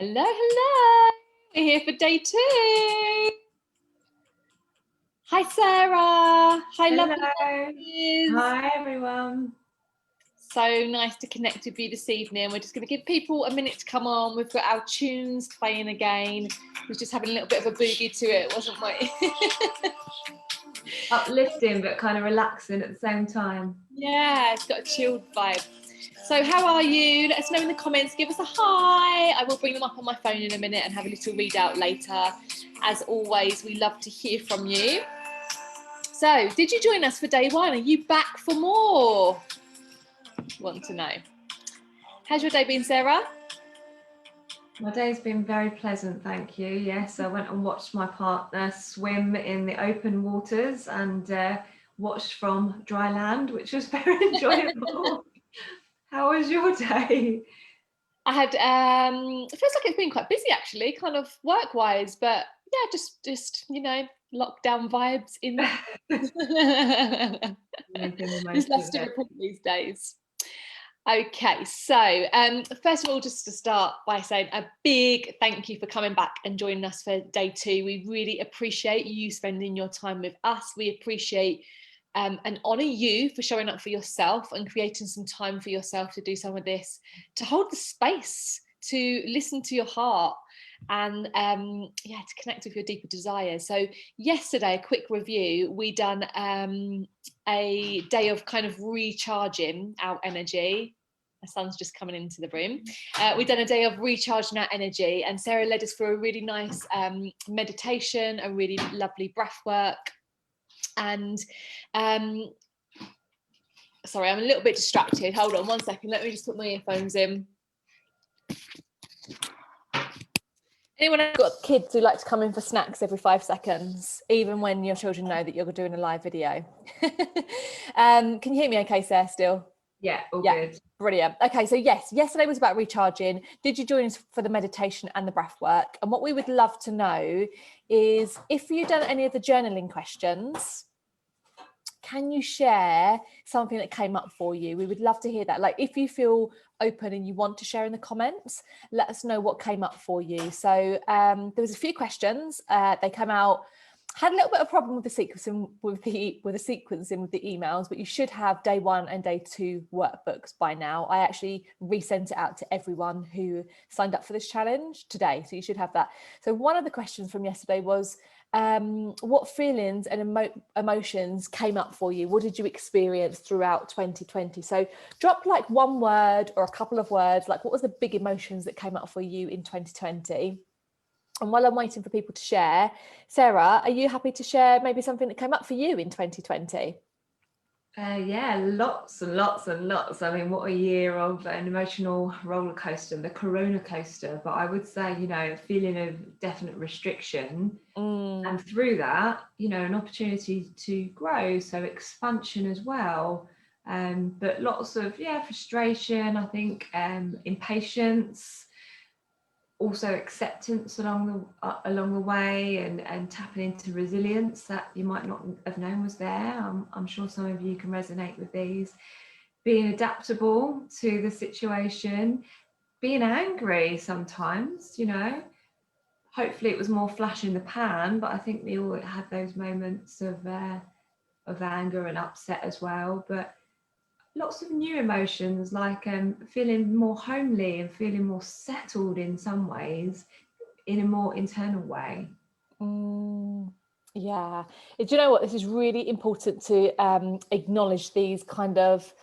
Hello, hello. We're here for day 2. Hi, Sarah. Hi, Hello. lovely. Hi, everyone. So nice to connect with you this evening. We're just going to give people a minute to come on. We've got our tunes playing again. We're just having a little bit of a boogie to it, wasn't we? Uplifting, but kind of relaxing at the same time. Yeah, it's got a chilled vibe. So how are you? Let us know in the comments. Give us a hi. I will bring them up on my phone in a minute and have a little readout later. As always, we love to hear from you. So, did you join us for day 1? Are you back for more? Want to know. How's your day been, Sarah? My day's been very pleasant, thank you. Yes, I went and watched my partner swim in the open waters and watched from dry land, which was very enjoyable. How was your day? I had, it feels like it's been quite busy actually, kind of work-wise, but yeah, just you know, lockdown vibes in there. There's less to report these days. Okay, so first of all, just to start by saying a big thank you for coming back and joining us for day 2. We really appreciate you spending your time with us. We appreciate and honour you for showing up for yourself and creating some time for yourself to do some of this, to hold the space, to listen to your heart, and yeah, to connect with your deeper desires. So yesterday, a quick review, we done a day of kind of recharging our energy. My son's just coming into the room. We've done a day of recharging our energy, and Sarah led us through a really nice meditation, a really lovely breath work. And sorry, I'm a little bit distracted. Hold on 1 second. Let me just put my earphones in. Anyone got kids who like to come in for snacks every 5 seconds, even when your children know that you're doing a live video? Can you hear me okay, Sarah, still? Yeah, all good. Brilliant. Okay, so yes, yesterday was about recharging. Did you join us for the meditation and the breath work? And what we would love to know is if you've done any of the journaling questions, can you share something that came up for you? We would love to hear that. Like if you feel open and you want to share in the comments, let us know what came up for you. So there was a few questions. They came out, had a little bit of problem with the sequencing with the emails, but you should have day 1 and day 2 workbooks by now. I actually resent it out to everyone who signed up for this challenge today, so you should have that. So one of the questions from yesterday was, what feelings and emotions came up for you? What did you experience throughout 2020? So drop like one word or a couple of words, like what was the big emotions that came up for you in 2020? And while I'm waiting for people to share, Sarah, are you happy to share maybe something that came up for you in 2020? Yeah, lots and lots and lots. I mean, what a year of an emotional roller coaster, the corona coaster. But I would say, you know, a feeling of definite restriction. And through that, you know, an opportunity to grow. So expansion as well. But lots of, frustration, I think, impatience, also acceptance along the way, and tapping into resilience that you might not have known was there. I'm sure some of you can resonate with these. Being adaptable to the situation, being angry sometimes, you know. Hopefully it was more flash in the pan, but I think we all had those moments of anger and upset as well. But lots of new emotions, like feeling more homely and feeling more settled in some ways, in a more internal way. Yeah. Do you know what? This is really important to acknowledge these kind of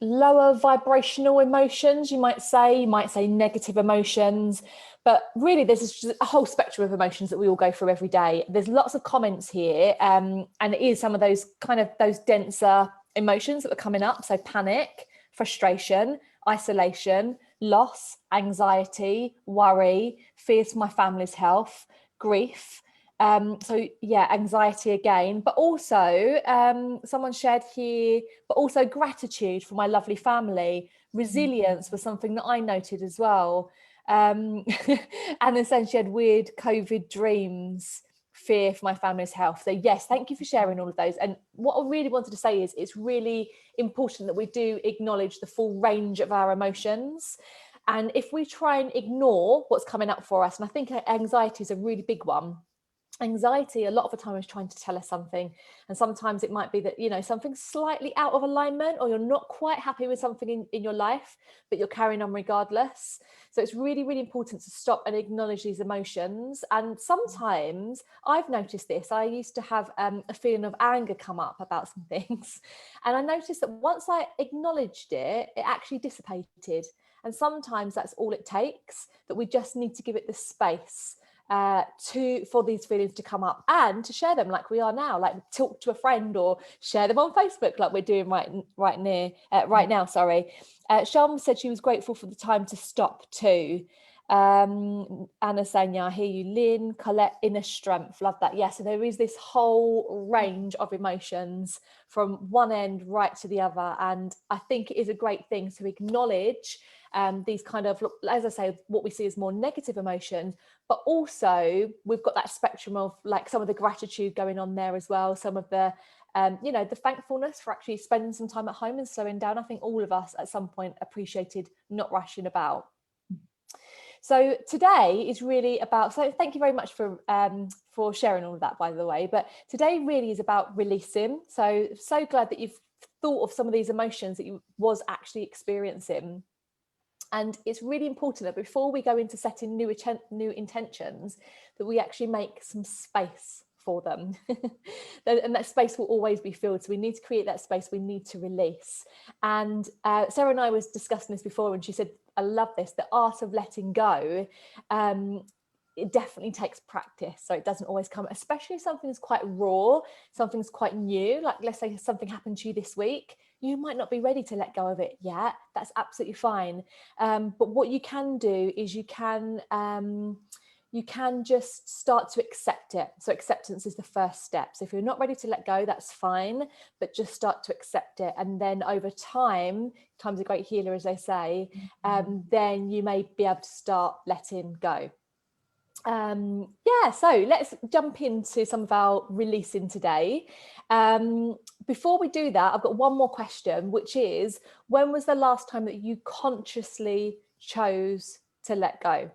lower vibrational emotions, you might say negative emotions, but really there's just a whole spectrum of emotions that we all go through every day. There's lots of comments here, and it is some of those denser emotions that are coming up. So panic, frustration, isolation, loss, anxiety, worry, fears for my family's health, grief. So yeah, anxiety again, but also someone shared here, but also gratitude for my lovely family. Resilience was something that I noted as well. And then saying she had weird COVID dreams, fear for my family's health. So yes, thank you for sharing all of those. And what I really wanted to say is it's really important that we do acknowledge the full range of our emotions. And if we try and ignore what's coming up for us, and I think anxiety is a really big one. Anxiety a lot of the time is trying to tell us something, and sometimes it might be that, you know, something's slightly out of alignment, or you're not quite happy with something in your life, but you're carrying on regardless. So it's really, really important to stop and acknowledge these emotions. And sometimes I've noticed this. I used to have a feeling of anger come up about some things, and I noticed that once I acknowledged it, it actually dissipated. And sometimes that's all it takes, that we just need to give it the space for these feelings to come up, and to share them like we are now, like talk to a friend or share them on Facebook like we're doing right now. Shalm said she was grateful for the time to stop too. Anna saying, yeah, I hear you. Lynn, Colette, inner strength, love that. Yeah, so there is this whole range of emotions from one end right to the other, and I think it is a great thing to acknowledge these kind of, as I say, what we see as more negative emotions, but also we've got that spectrum of like some of the gratitude going on there as well, some of the the thankfulness for actually spending some time at home and slowing down. I think all of us at some point appreciated not rushing about. So today is really about, so thank you very much for sharing all of that, by the way, but today really is about releasing. So glad that you've thought of some of these emotions that you was actually experiencing. And it's really important that before we go into setting new intentions, that we actually make some space for them. And that space will always be filled. So we need to create that space, we need to release. And Sarah and I was discussing this before, and she said, I love this, the art of letting go. It definitely takes practice. So it doesn't always come, especially if something's quite raw, something's quite new. Like let's say something happened to you this week, you might not be ready to let go of it yet. That's absolutely fine. But what you can do is you can just start to accept it. So acceptance is the first step. So if you're not ready to let go, that's fine, but just start to accept it. And then over time, time's a great healer, as they say, then you may be able to start letting go. So let's jump into some of our releasing today. Before we do that, I've got one more question, which is, when was the last time that you consciously chose to let go?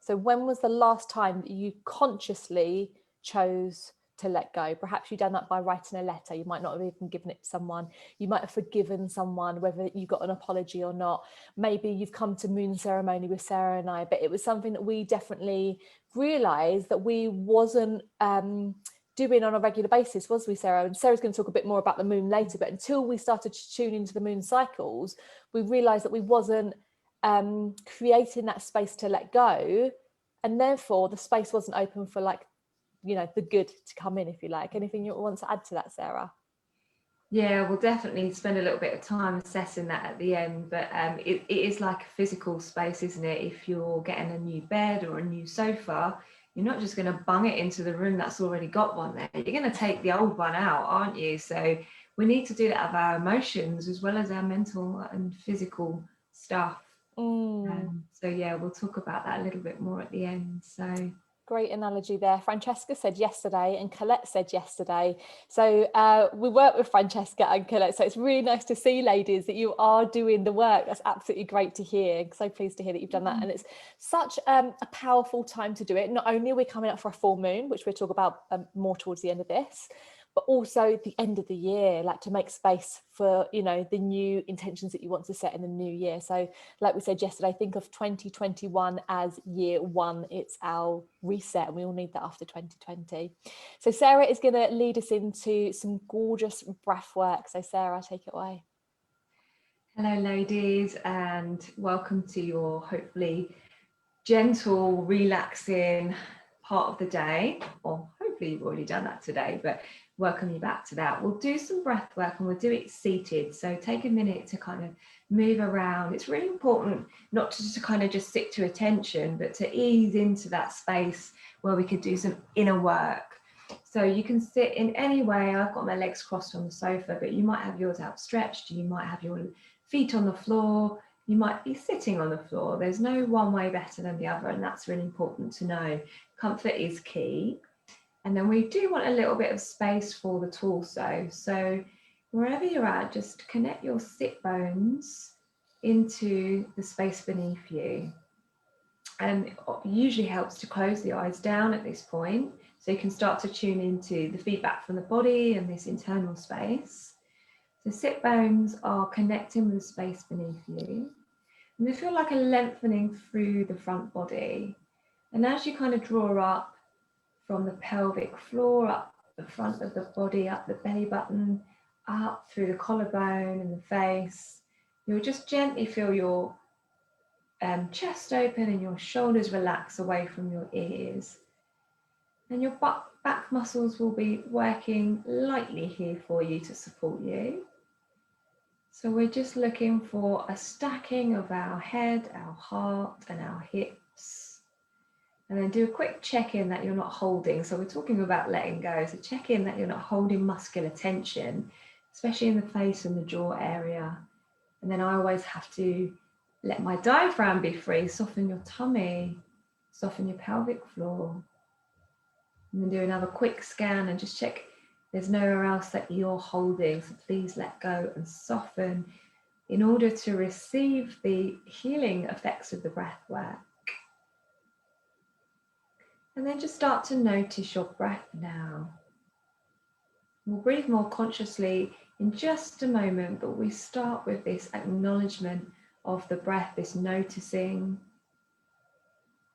So when was the last time that you consciously chose to let go? Perhaps you've done that by writing a letter. You might not have even given it to someone. You might have forgiven someone, whether you got an apology or not. Maybe you've come to moon ceremony with Sarah and I, but it was something that we definitely realised that we wasn't doing on a regular basis, was we, Sarah? And Sarah's going to talk a bit more about the moon later, but until we started to tune into the moon cycles, we realised that we wasn't creating that space to let go, and therefore the space wasn't open for the good to come in, if you like. Anything you want to add to that, Sarah? Yeah, we'll definitely spend a little bit of time assessing that at the end, but it is like a physical space, isn't it? If you're getting a new bed or a new sofa, you're not just going to bung it into the room that's already got one there. You're going to take the old one out, aren't you? So we need to do that of our emotions as well as our mental and physical stuff. So yeah, we'll talk about that a little bit more at the end. So great analogy there. Francesca said yesterday and Colette said yesterday. So we work with Francesca and Colette. So it's really nice to see, ladies, that you are doing the work. That's absolutely great to hear. I'm so pleased to hear that you've done that. And it's such a powerful time to do it. Not only are we coming up for a full moon, which we'll talk about more towards the end of this, but also the end of the year, like to make space for, the new intentions that you want to set in the new year. So like we said yesterday, think of 2021 as year one. It's our reset, and we all need that after 2020. So Sarah is going to lead us into some gorgeous breath work. So Sarah, take it away. Hello, ladies, and welcome to your hopefully gentle, relaxing part of the day, or hopefully you've already done that today, but welcome you back to that. We'll do some breath work and we'll do it seated. So take a minute to kind of move around. It's really important not to kind of just stick to attention, but to ease into that space where we could do some inner work. So you can sit in any way. I've got my legs crossed on the sofa, but you might have yours outstretched. You might have your feet on the floor. You might be sitting on the floor. There's no one way better than the other, and that's really important to know. Comfort is key. And then we do want a little bit of space for the torso. So wherever you're at, just connect your sit bones into the space beneath you. And it usually helps to close the eyes down at this point, so you can start to tune into the feedback from the body and this internal space. So sit bones are connecting with the space beneath you, and they feel like a lengthening through the front body. And as you kind of draw up from the pelvic floor, up the front of the body, up the belly button, up through the collarbone and the face, you'll just gently feel your chest open and your shoulders relax away from your ears. And your back muscles will be working lightly here for you to support you. So we're just looking for a stacking of our head, our heart, and our hips. And then do a quick check-in that you're not holding. So we're talking about letting go. So check in that you're not holding muscular tension, especially in the face and the jaw area. And then I always have to let my diaphragm be free, soften your tummy, soften your pelvic floor. And then do another quick scan and just check there's nowhere else that you're holding. So please let go and soften in order to receive the healing effects of the breath work. And then just start to notice your breath now. We'll breathe more consciously in just a moment, but we start with this acknowledgement of the breath, this noticing,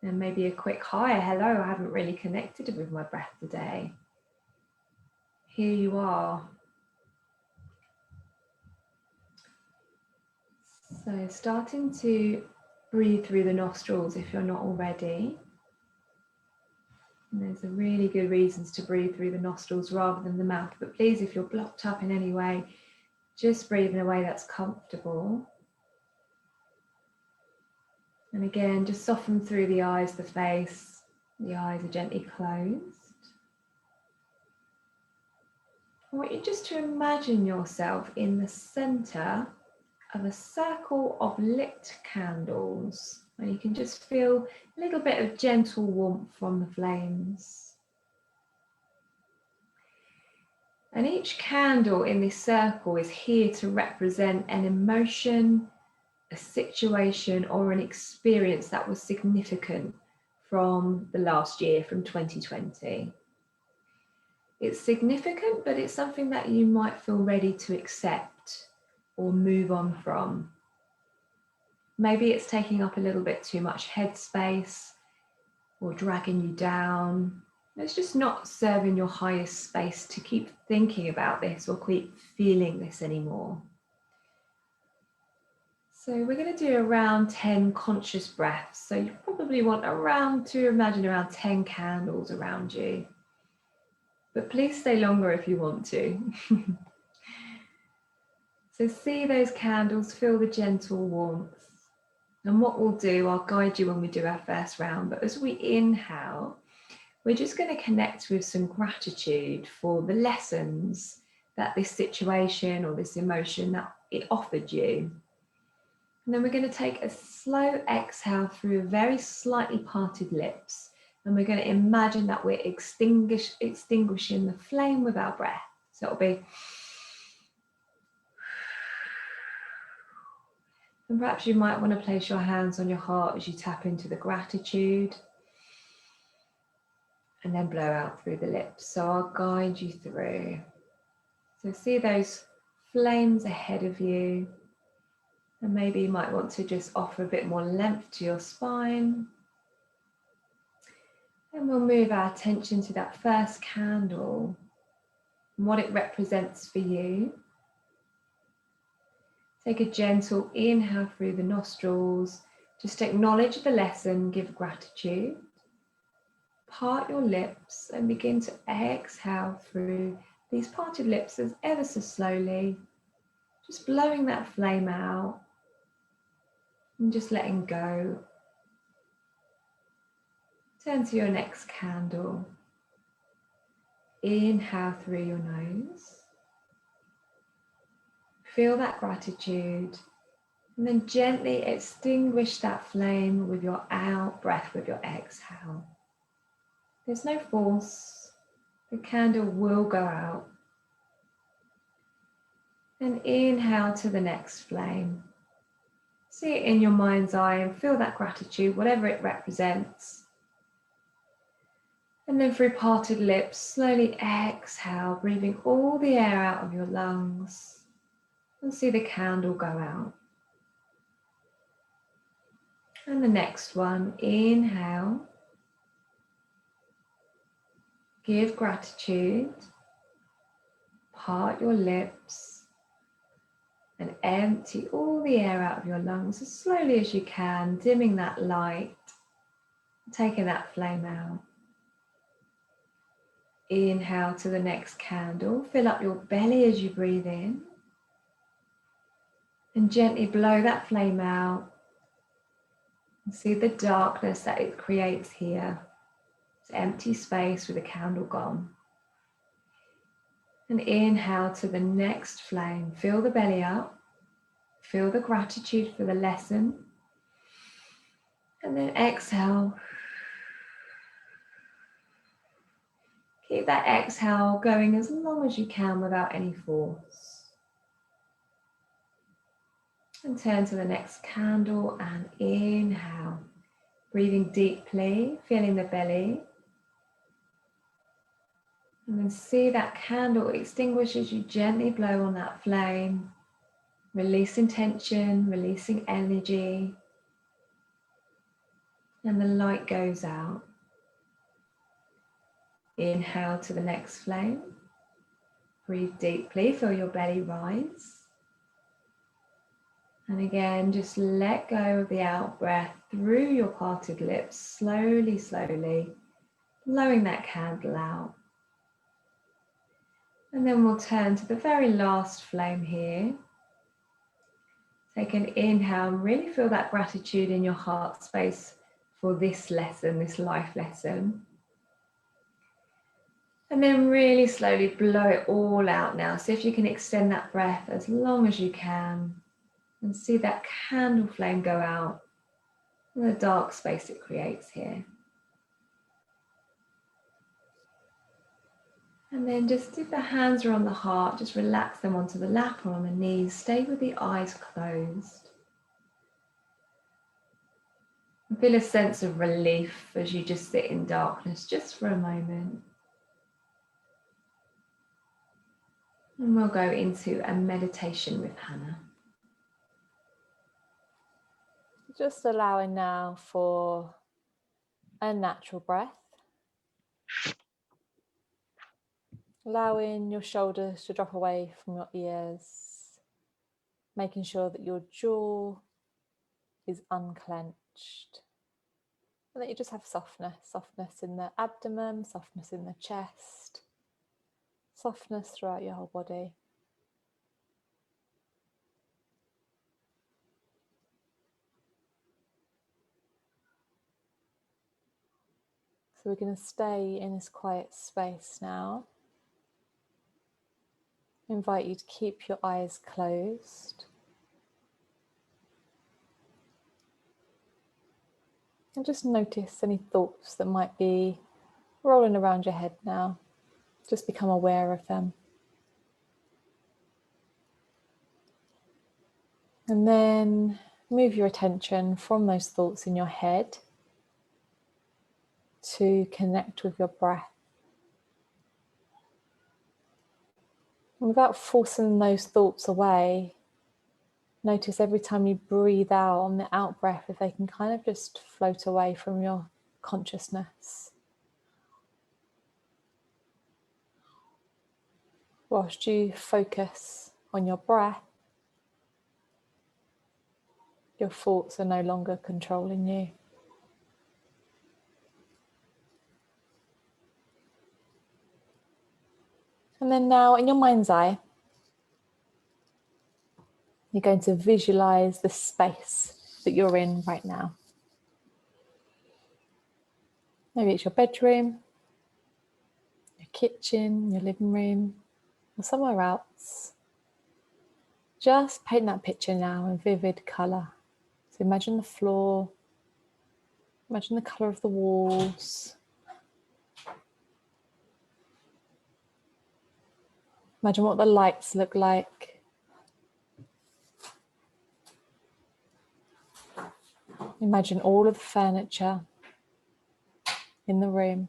and maybe a quick hi, hello, I haven't really connected with my breath today. Here you are. So starting to breathe through the nostrils if you're not already. And there's a really good reasons to breathe through the nostrils rather than the mouth, but please, if you're blocked up in any way, just breathe in a way that's comfortable. And again, just soften through the eyes, the face. The eyes are gently closed. I want you just to imagine yourself in the center of a circle of lit candles. And you can just feel a little bit of gentle warmth from the flames. And each candle in this circle is here to represent an emotion, a situation, or an experience that was significant from the last year, from 2020. It's significant, but it's something that you might feel ready to accept or move on from. Maybe it's taking up a little bit too much headspace or dragging you down. It's just not serving your highest space to keep thinking about this or keep feeling this anymore. So we're going to do around 10 conscious breaths. So you probably want imagine around 10 candles around you. But please stay longer if you want to. So see those candles, feel the gentle warmth. And what we'll do, I'll guide you when we do our first round, but as we inhale, we're just going to connect with some gratitude for the lessons that this situation or this emotion that it offered you. And then we're going to take a slow exhale through very slightly parted lips. And we're going to imagine that we're extinguishing the flame with our breath. So it'll be, and perhaps you might want to place your hands on your heart as you tap into the gratitude. And then blow out through the lips. So I'll guide you through. So see those flames ahead of you. And maybe you might want to just offer a bit more length to your spine. And we'll move our attention to that first candle and what it represents for you. Take a gentle inhale through the nostrils. Just acknowledge the lesson, give gratitude. Part your lips and begin to exhale through these parted lips as ever so slowly. Just blowing that flame out and just letting go. Turn to your next candle. Inhale through your nose. Feel that gratitude. And then gently extinguish that flame with your out breath, with your exhale. There's no force. The candle will go out. And inhale to the next flame. See it in your mind's eye and feel that gratitude, whatever it represents. And then through parted lips, slowly exhale, breathing all the air out of your lungs. And see the candle go out. And the next one, inhale. Give gratitude. Part your lips. And empty all the air out of your lungs as slowly as you can, dimming that light, taking that flame out. Inhale to the next candle, fill up your belly as you breathe in, and gently blow that flame out. And see the darkness that it creates here. It's empty space with the candle gone. And inhale to the next flame, fill the belly up. Feel the gratitude for the lesson. And then exhale. Keep that exhale going as long as you can without any force. And turn to the next candle and inhale. Breathing deeply, feeling the belly. And then see that candle extinguish as you gently blow on that flame. Releasing tension, releasing energy. And the light goes out. Inhale to the next flame. Breathe deeply, feel your belly rise. And again, just let go of the out breath through your parted lips, slowly, slowly, blowing that candle out. And then we'll turn to the very last flame here. Take an inhale and really feel that gratitude in your heart space for this lesson, this life lesson. And then really slowly blow it all out now. See if you can extend that breath as long as you can. And see that candle flame go out in the dark space it creates here. And then just if the hands are on the heart, just relax them onto the lap or on the knees. Stay with the eyes closed. And feel a sense of relief as you just sit in darkness just for a moment. And we'll go into a meditation with Hannah. Just allowing now for a natural breath. Allowing your shoulders to drop away from your ears. Making sure that your jaw is unclenched. And that you just have softness in the abdomen, softness in the chest, softness throughout your whole body. So we're going to stay in this quiet space now. I invite you to keep your eyes closed. And just notice any thoughts that might be rolling around your head now. Just become aware of them. And then move your attention from those thoughts in your head to connect with your breath. And without forcing those thoughts away, notice every time you breathe out on the out breath, if they can kind of just float away from your consciousness. Whilst you focus on your breath, your thoughts are no longer controlling you. And then now in your mind's eye, you're going to visualize the space that you're in right now. Maybe it's your bedroom, your kitchen, your living room, or somewhere else. Just paint that picture now in vivid colour. So imagine the floor, imagine the colour of the walls. Imagine what the lights look like. Imagine all of the furniture in the room.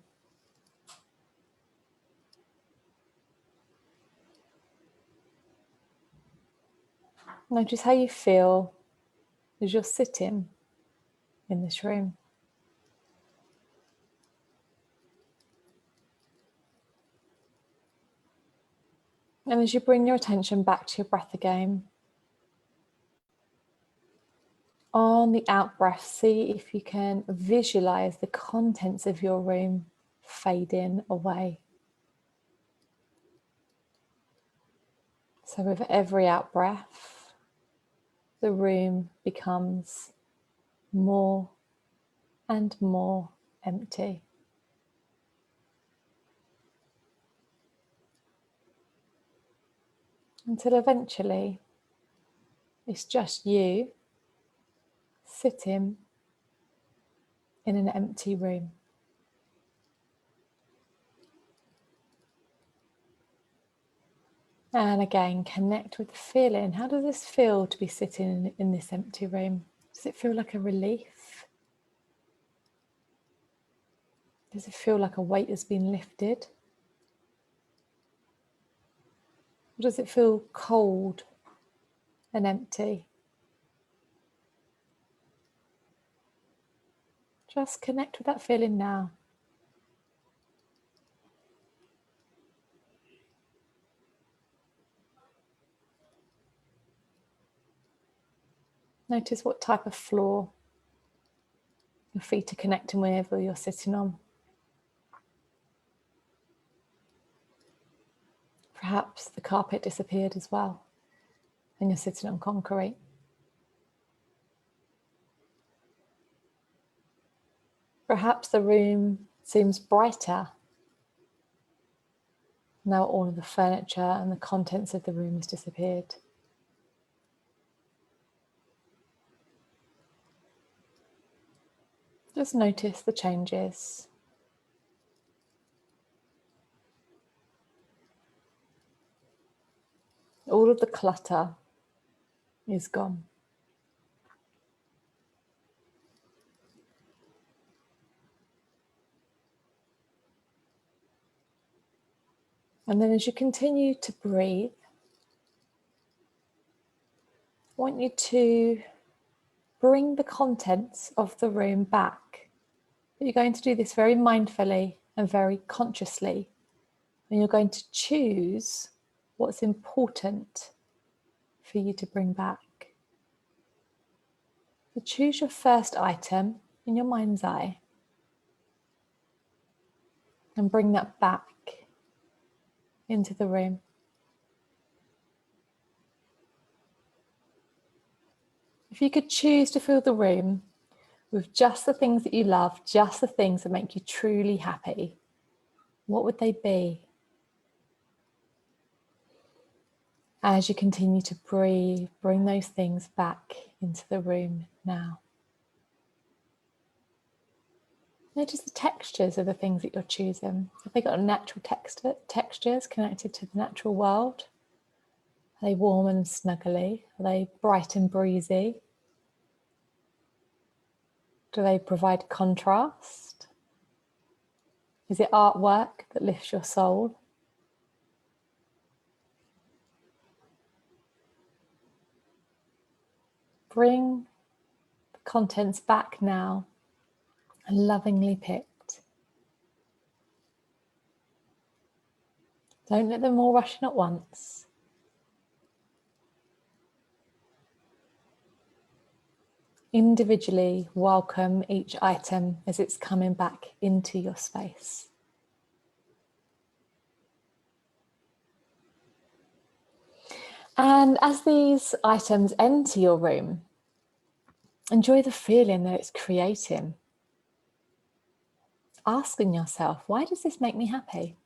Notice how you feel as you're sitting in this room. And as you bring your attention back to your breath again, on the out breath, see if you can visualize the contents of your room fading away. So with every out breath, the room becomes more and more empty. Until eventually it's just you sitting in an empty room. And again, connect with the feeling. How does this feel to be sitting in this empty room? Does it feel like a relief? Does it feel like a weight has been lifted? Or does it feel cold and empty? Just connect with that feeling now. Notice what type of floor your feet are connecting with or you're sitting on. Perhaps the carpet disappeared as well and you're sitting on concrete. Perhaps the room seems brighter now all of the furniture and the contents of the room has disappeared. Just notice the changes. All of the clutter is gone. And then as you continue to breathe, I want you to bring the contents of the room back. But you're going to do this very mindfully and very consciously. And you're going to choose what's important for you to bring back. So choose your first item in your mind's eye and bring that back into the room. If you could choose to fill the room with just the things that you love, just the things that make you truly happy, what would they be? As you continue to breathe, bring those things back into the room now. Notice the textures of the things that you're choosing. Have they got natural textures connected to the natural world? Are they warm and snuggly? Are they bright and breezy? Do they provide contrast? Is it artwork that lifts your soul? Bring the contents back now and lovingly picked. Don't let them all rush in at once. Individually welcome each item as it's coming back into your space. And as these items enter your room, enjoy the feeling that it's creating. Asking yourself, why does this make me happy?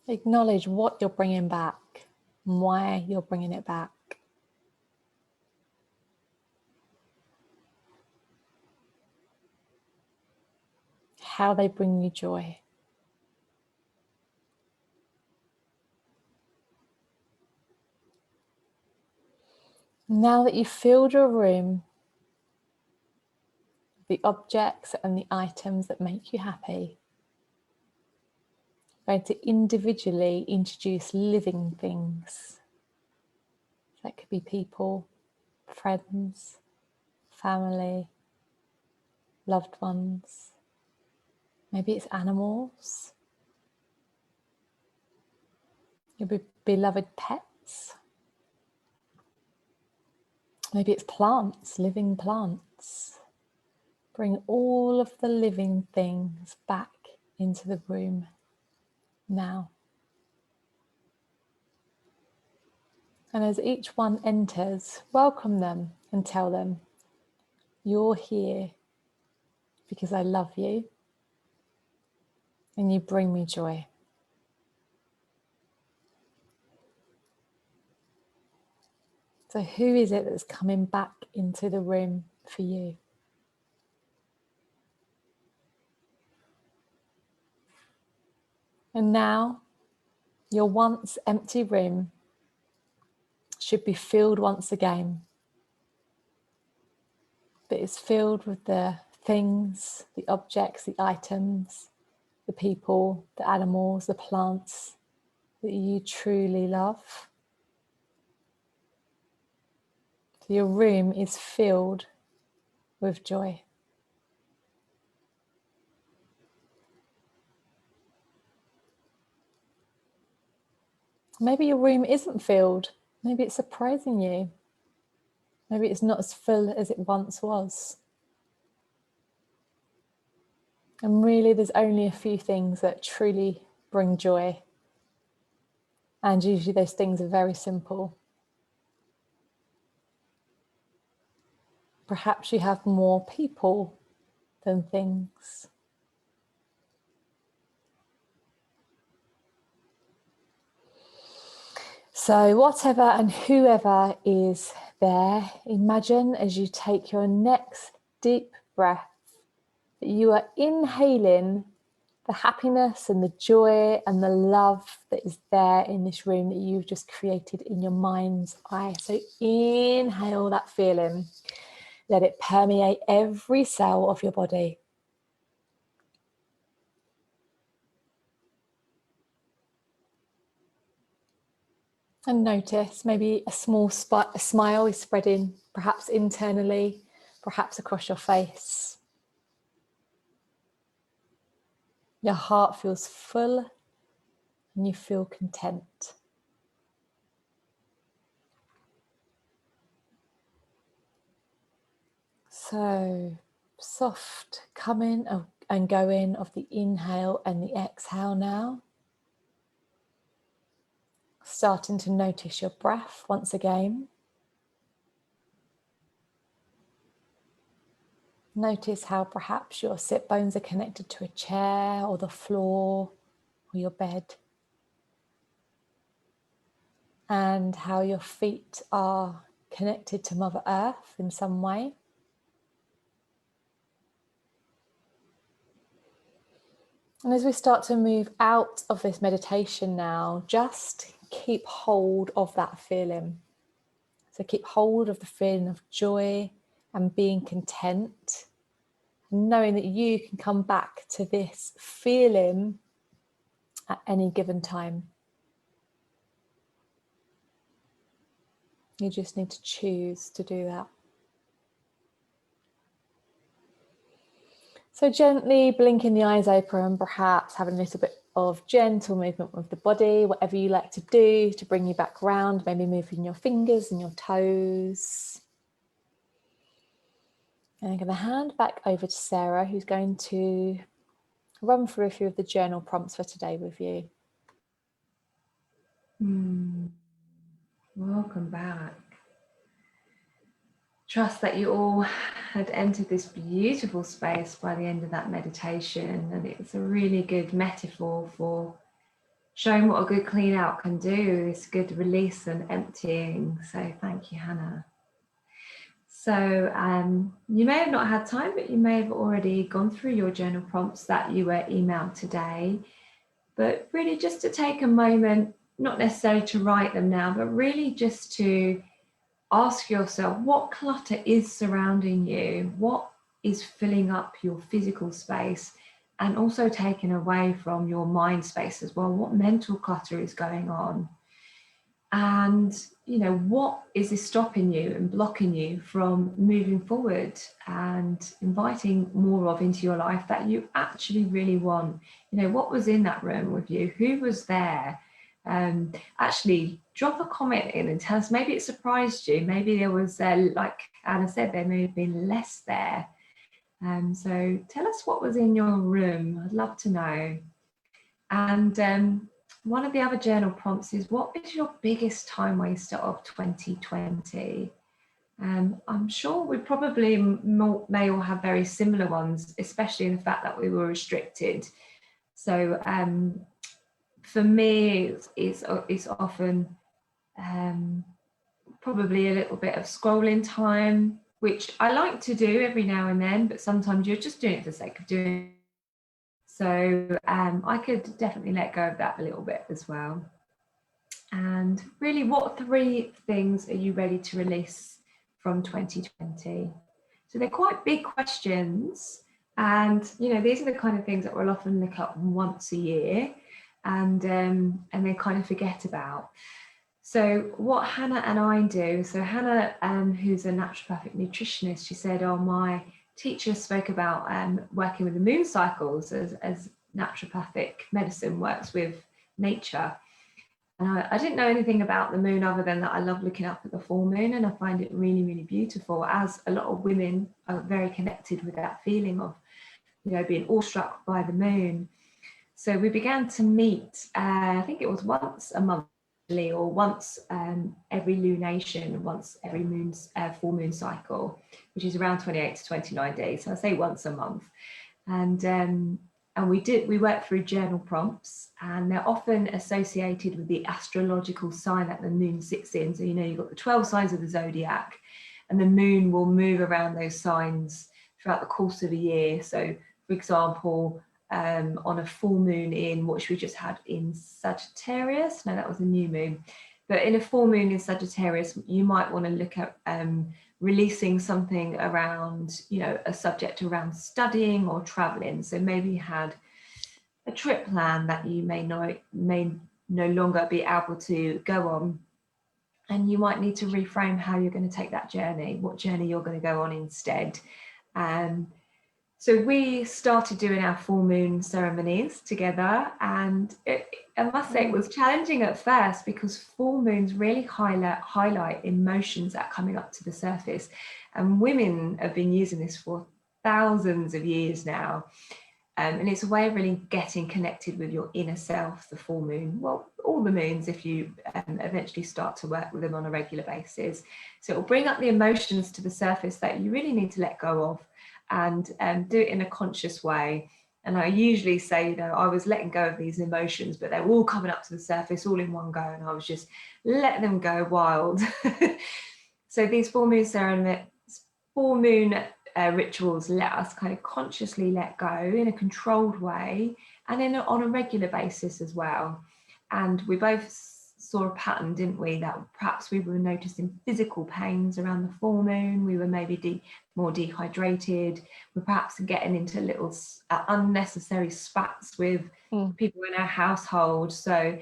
Acknowledge what you're bringing back and why you're bringing it back. How they bring you joy. Now that you've filled your room, the objects and the items that make you happy, I'm going to individually introduce living things. That could be people, friends, family, loved ones. Maybe it's animals, your beloved pets. Maybe it's plants, living plants. Bring all of the living things back into the room now. And as each one enters, welcome them and tell them, you're here because I love you and you bring me joy. So who is it that's coming back into the room for you? And now your once empty room should be filled once again. But it's filled with the things, the objects, the items, the people, the animals, the plants that you truly love. So your room is filled with joy. Maybe your room isn't filled. Maybe it's surprising you. Maybe it's not as full as it once was. And really, there's only a few things that truly bring joy. And usually those things are very simple. Perhaps you have more people than things. So whatever and whoever is there, imagine as you take your next deep breath that you are inhaling the happiness and the joy and the love that is there in this room that you've just created in your mind's eye. So inhale that feeling. Let it permeate every cell of your body. And notice maybe a small smile is spreading, perhaps internally, perhaps across your face. Your heart feels full and you feel content. So soft coming and going of the inhale and the exhale now. Starting to notice your breath once again. Notice how perhaps your sit bones are connected to a chair or the floor or your bed. And how your feet are connected to Mother Earth in some way. And as we start to move out of this meditation now, just keep hold of that feeling. So keep hold of the feeling of joy and being content, and knowing that you can come back to this feeling at any given time. You just need to choose to do that. So gently blinking the eyes open, perhaps having a little bit of gentle movement with the body, whatever you like to do to bring you back round, maybe moving your fingers and your toes. And I'm going to hand back over to Sarah, who's going to run through a few of the journal prompts for today with you. Welcome back. Trust that you all had entered this beautiful space by the end of that meditation, and it's a really good metaphor for showing what a good clean out can do, this good release and emptying. So thank you, Hannah. So you may have not had time, but you may have already gone through your journal prompts that you were emailed today. But really just to take a moment, not necessarily to write them now, but really just to ask yourself what clutter is surrounding you, what is filling up your physical space, and also taken away from your mind space as well. What mental clutter is going on? And, you know, what is this stopping you and blocking you from moving forward and inviting more of into your life that you actually really want? You know, what was in that room with you? Who was there? Actually drop a comment in and tell us, maybe it surprised you. Maybe there was, like Anna said, there may have been less there. So tell us what was in your room. I'd love to know. And one of the other journal prompts is, what is your biggest time waster of 2020? I'm sure we probably may all have very similar ones, especially in the fact that we were restricted. So for me, it's often probably a little bit of scrolling time, which I like to do every now and then, but sometimes you're just doing it for the sake of doing it. So I could definitely let go of that a little bit as well. And really, what 3 things are you ready to release from 2020? So they're quite big questions. And, you know, these are the kind of things that we'll often look up once a year and they kind of forget about. So what Hannah and I do, so Hannah, who's a naturopathic nutritionist, she said, oh, my teacher spoke about working with the moon cycles as naturopathic medicine works with nature. And I didn't know anything about the moon other than that I love looking up at the full moon, and I find it really, really beautiful, as a lot of women are very connected with that feeling of, you know, being awestruck by the moon. So we began to meet, I think it was once a month, or once every lunation, once every full moon cycle, which is around 28 to 29 days. So I say once a month. And we work through journal prompts, and they're often associated with the astrological sign that the moon sits in. So, you know, you've got the 12 signs of the zodiac, and the moon will move around those signs throughout the course of a year. So, for example, on a full moon in what we just had in Sagittarius, no, that was a new moon, but in a full moon in Sagittarius, you might want to look at releasing something around, you know, a subject around studying or traveling. So maybe you had a trip plan that you may no longer be able to go on, and you might need to reframe how you're going to take that journey, what journey you're going to go on instead. So we started doing our full moon ceremonies together, and I must say it was challenging at first, because full moons really highlight emotions that are coming up to the surface, and women have been using this for thousands of years now, and it's a way of really getting connected with your inner self, the full moon, well, all the moons, if you eventually start to work with them on a regular basis. So it will bring up the emotions to the surface that you really need to let go of, and do it in a conscious way. And I usually say, you know, I was letting go of these emotions, but they were all coming up to the surface all in one go, and I was just letting them go wild. So these full moon rituals let us kind of consciously let go in a controlled way, and on a regular basis as well. And we both saw a pattern, didn't we, that perhaps we were noticing physical pains around the full moon. We were maybe more dehydrated. We're perhaps getting into little unnecessary spats with people in our household. So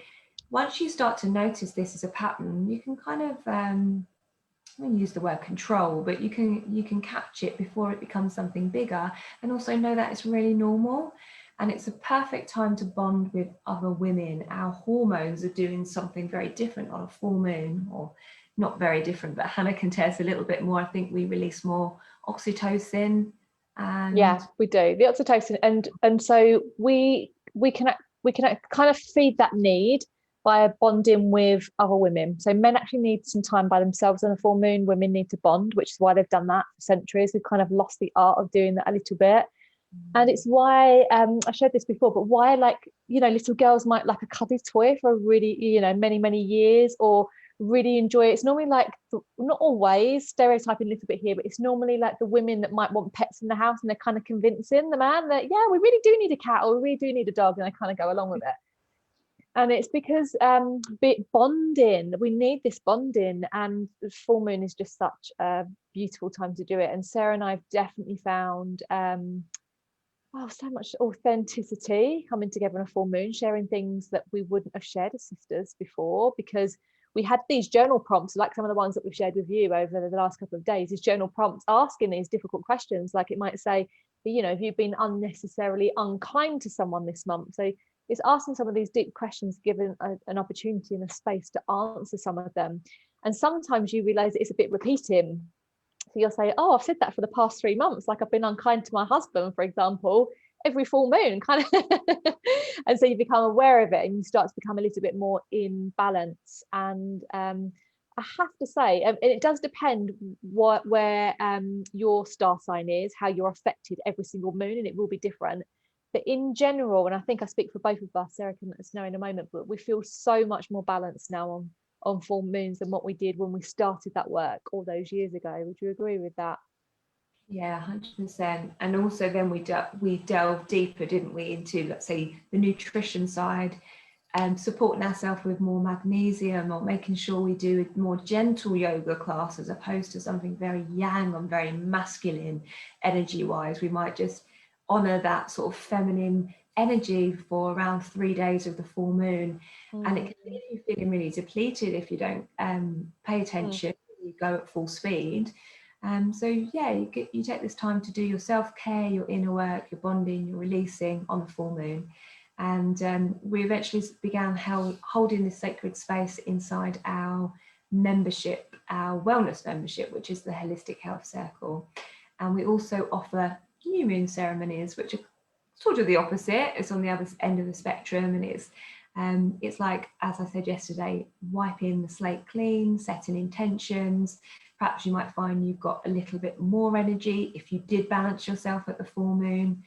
once you start to notice this as a pattern, you can kind of I'm going to use the word control, but you can catch it before it becomes something bigger, and also know that it's really normal. And it's a perfect time to bond with other women. Our hormones are doing something very different on a full moon, or not very different, but Hannah can tell us a little bit more. I think we release more oxytocin. And yeah, we do, the oxytocin, and so we can kind of feed that need by bonding with other women. So men actually need some time by themselves on a full moon. Women need to bond, which is why they've done that for centuries. We've kind of lost the art of doing that a little bit. And it's why I shared this before, but why, like, you know, little girls might like a cuddly toy for a really, you know, many years, or really enjoy it. It's normally like, not always, stereotyping a little bit here, but it's normally like the women that might want pets in the house, and they're kind of convincing the man that, yeah, we really do need a cat, or we really do need a dog, and they kind of go along with it. And it's because bonding, we need this bonding, and the full moon is just such a beautiful time to do it. And Sarah and I've definitely found so much authenticity coming together on a full moon, sharing things that we wouldn't have shared as sisters before, because we had these journal prompts, like some of the ones that we've shared with you over the last couple of days, these journal prompts asking these difficult questions. Like it might say, have you been unnecessarily unkind to someone this month? So it's asking some of these deep questions, given an opportunity and a space to answer some of them. And sometimes you realize it's a bit repeating. So you'll say, oh, I've said that for the past 3 months, like I've been unkind to my husband, for example, every full moon, kind of. And so you become aware of it and you start to become a little bit more in balance. And I have to say, and it does depend where your star sign is, how you're affected every single moon, and it will be different. But in general, and I think I speak for both of us, Sarah can let us know in a moment, but we feel so much more balanced now on full moons than what we did when we started that work all those years ago. Would you agree with that? Yeah, 100%. And also then we delved deeper, didn't we, into, let's say, the nutrition side, and supporting ourselves with more magnesium, or making sure we do a more gentle yoga class as opposed to something very yang and very masculine energy wise. We might just honor that sort of feminine energy for around 3 days of the full moon. And it can leave you feeling really depleted if you don't pay attention. You go at full speed. So yeah, you take this time to do your self-care, your inner work, your bonding, your releasing on the full moon. And we eventually began holding this sacred space inside our membership, our wellness membership, which is the Holistic Health Circle. And we also offer new moon ceremonies, which are sort of the opposite. It's on the other end of the spectrum, and it's like, as I said yesterday, wiping the slate clean, setting intentions. Perhaps you might find you've got a little bit more energy if you did balance yourself at the full moon.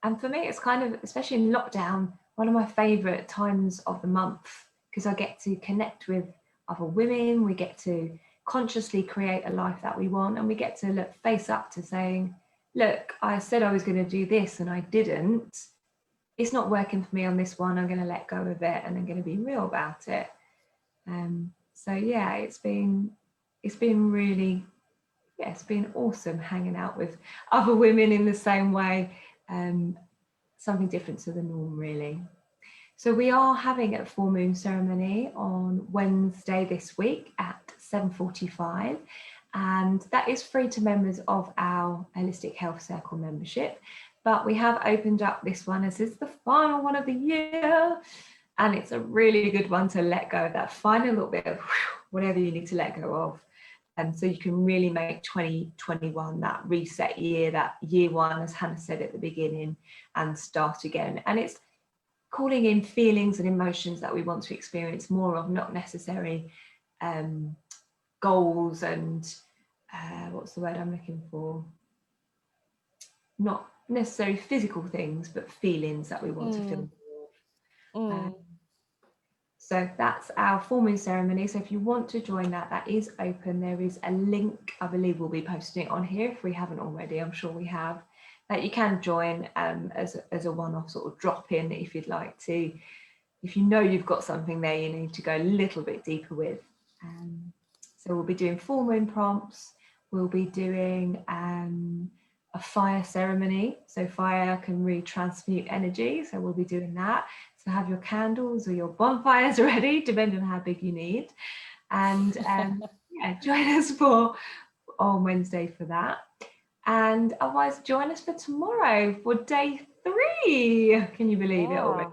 And for me, it's kind of, especially in lockdown, one of my favourite times of the month, because I get to connect with other women. We get to consciously create a life that we want, and we get to face up to saying, look, I said I was going to do this and I didn't. It's not working for me on this one. I'm going to let go of it, and I'm going to be real about it. So yeah, it's been really, yeah, it's been awesome hanging out with other women in the same way. Something different to the norm, really. So we are having a full moon ceremony on Wednesday this week at 7:45, and that is free to members of our Holistic Health Circle membership. But we have opened up this one as it's the final one of the year, and it's a really good one to let go of that final little bit of whatever you need to let go of. And so you can really make 2021 that reset year, that year one, as Hannah said at the beginning, and start again. And it's calling in feelings and emotions that we want to experience more of, not necessarily goals and what's the word I'm looking for? Not necessarily physical things, but feelings that we want to feel more of. So that's our full moon ceremony. So if you want to join that, that is open. There is a link, I believe we'll be posting it on here if we haven't already. I'm sure we have, that you can join as a one-off sort of drop-in if you'd like to. If you know you've got something there you need to go a little bit deeper with. So we'll be doing full moon prompts. We'll be doing a fire ceremony. So fire can really transmute energy. So we'll be doing that. So have your candles or your bonfires ready, depending on how big you need. And yeah, join us on Wednesday for that. And otherwise, join us for tomorrow for day 3. Can you believe it already?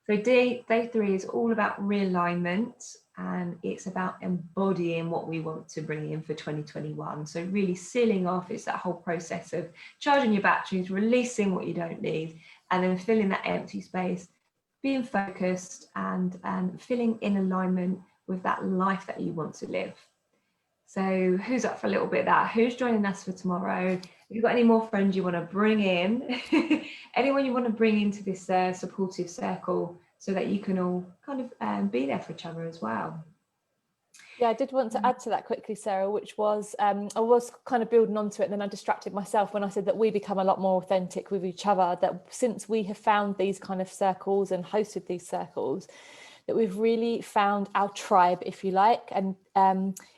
So day 3 is all about realignment, and it's about embodying what we want to bring in for 2021. So really sealing off, it's that whole process of charging your batteries, releasing what you don't need, and then filling that empty space, being focused and feeling in alignment with that life that you want to live. So who's up for a little bit of that? Who's joining us for tomorrow? If you've got any more friends you want to bring in, anyone you want to bring into this supportive circle, so that you can all kind of be there for each other as well. Yeah, I did want to add to that quickly, Sarah, which was I was kind of building onto it, and then I distracted myself when I said that we become a lot more authentic with each other, that since we have found these kind of circles and hosted these circles, that we've really found our tribe, if you like. And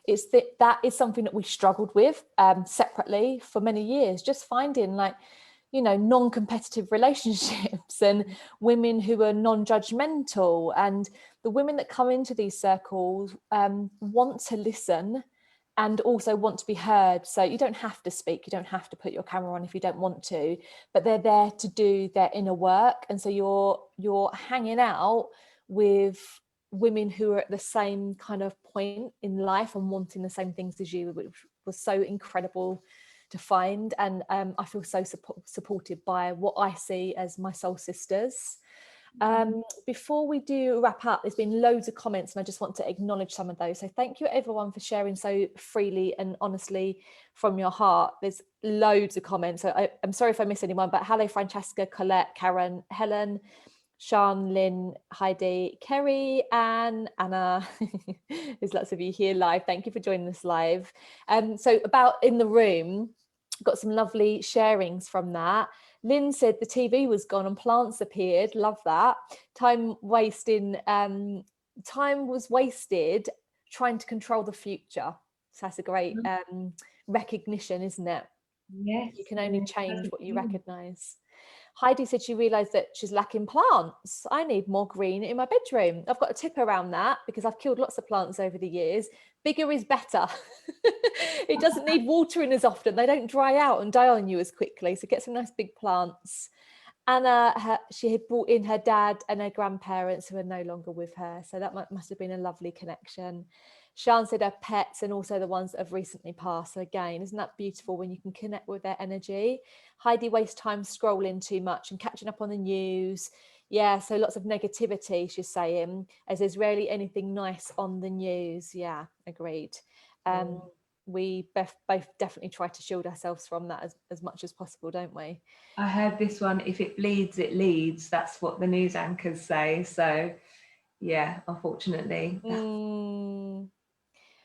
it's that is something that we struggled with separately for many years, just finding like, you know, non-competitive relationships and women who are non-judgmental. And the women that come into these circles want to listen and also want to be heard. So you don't have to speak, you don't have to put your camera on if you don't want to, but they're there to do their inner work. And so you're hanging out with women who are at the same kind of point in life and wanting the same things as you, which was so incredible to find. And I feel so supported by what I see as my soul sisters. Before we do wrap up, there's been loads of comments and I just want to acknowledge some of those. So thank you everyone for sharing so freely and honestly from your heart. There's loads of comments. So I'm sorry if I miss anyone, but hello Francesca, Colette, Karen, Helen, Sean, Lynn, Heidi, Kerry, and Anna. There's lots of you here live. Thank you for joining us live. So about in the room, got some lovely sharings from that. Lynn said the TV was gone and plants appeared. Love that. Time was wasted trying to control the future. So that's a great recognition, isn't it? Yes. You can only change what you recognize. Heidi said she realised that she's lacking plants. I need more green in my bedroom. I've got a tip around that because I've killed lots of plants over the years. Bigger is better. It doesn't need watering as often. They don't dry out and die on you as quickly. So get some nice big plants. Anna, she had brought in her dad and her grandparents who are no longer with her. So that must have been a lovely connection. Sian said her pets and also the ones that have recently passed. So again, isn't that beautiful when you can connect with their energy? Heidi wastes time scrolling too much and catching up on the news. Yeah, so lots of negativity, she's saying, as there's rarely anything nice on the news. Yeah, agreed. We both definitely try to shield ourselves from that as much as possible, don't we? I heard this one, if it bleeds, it leads. That's what the news anchors say. So yeah, unfortunately.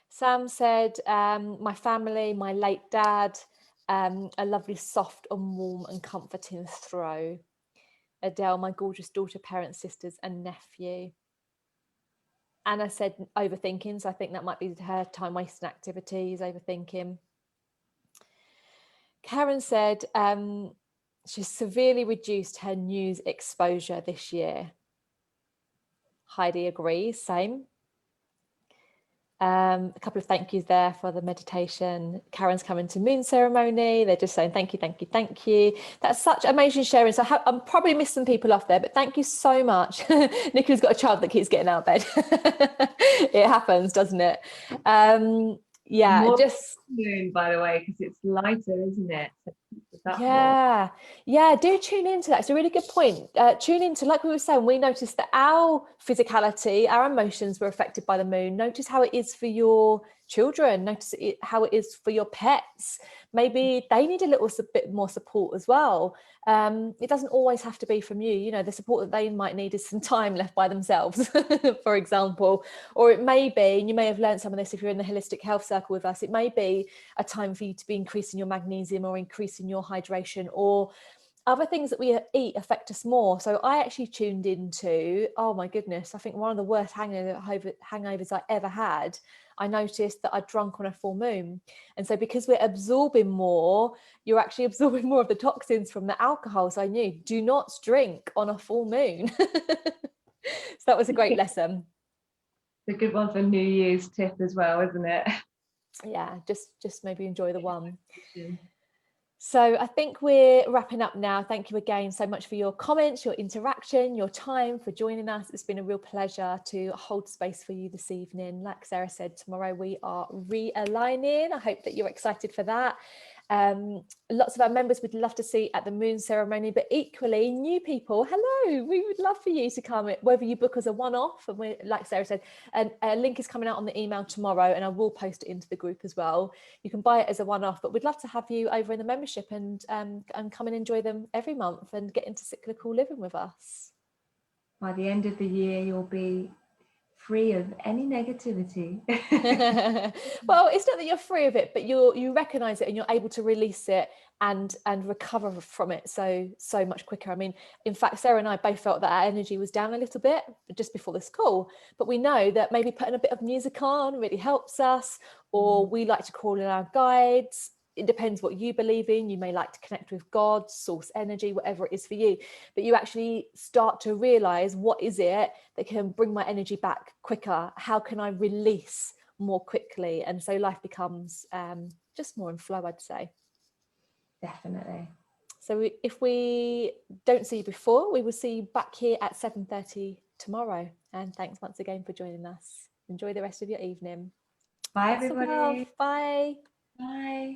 Sam said, my family, my late dad, a lovely soft and warm and comforting throw. Adele, my gorgeous daughter, parents, sisters and nephew. Anna said overthinking, so I think that might be her time wasting activities, overthinking. Karen said she's severely reduced her news exposure this year. Heidi agrees, same. A couple of thank yous there for the meditation. Karen's coming to moon ceremony. They're just saying thank you, thank you, thank you. That's such amazing sharing. So I'm probably missing some people off there, but thank you so much. Nikki's got a child that keeps getting out of bed. It happens, doesn't it? Yeah, more just moon, by the way, because it's lighter, isn't it? Yeah, do tune into that. It's a really good point. Tune into, like we were saying, we noticed that our physicality, our emotions were affected by the moon. Notice how it is for your children. Notice how it is for your pets. Maybe they need a little bit more support as well. It doesn't always have to be from you. You know, the support that they might need is some time left by themselves, for example. Or it may be, and you may have learned some of this if you're in the Holistic Health Circle with us, it may be a time for you to be increasing your magnesium or increasing your hydration, or other things that we eat affect us more. So I actually tuned into, oh my goodness, I think one of the worst hangovers I ever had. I noticed that I'd drunk on a full moon. And so because we're absorbing more, you're actually absorbing more of the toxins from the alcohol. So I knew, do not drink on a full moon. So that was a great lesson. It's a good one for New Year's tip as well, isn't it? Yeah, just maybe enjoy the one. So I think we're wrapping up now. Thank you again so much for your comments, your interaction, your time, for joining us. It's been a real pleasure to hold space for you this evening. Like Sarah said, tomorrow we are realigning. I hope that you're excited for that. Lots of our members would love to see at the moon ceremony, but equally new people, hello, we would love for you to come, whether you book as a one-off, and like Sarah said, and a link is coming out on the email tomorrow, and I will post it into the group as well. You can buy it as a one-off, but we'd love to have you over in the membership and come and enjoy them every month and get into cyclical living with us. By the end of the year, you'll be free of any negativity. Well, it's not that you're free of it, but you recognize it and you're able to release it and recover from it so much quicker. I mean, in fact, Sarah and I both felt that our energy was down a little bit just before this call, but we know that maybe putting a bit of music on really helps us, or we like to call in our guides. It depends what you believe in. You may like to connect with God, source energy, whatever it is for you, but you actually start to realize, what is it that can bring my energy back quicker? How can I release more quickly? And so life becomes just more in flow, I'd say. Definitely. So if we don't see you before, we will see you back here at 7:30 tomorrow. And thanks once again for joining us. Enjoy the rest of your evening. Bye, Lots of love. everybody. Bye. Bye.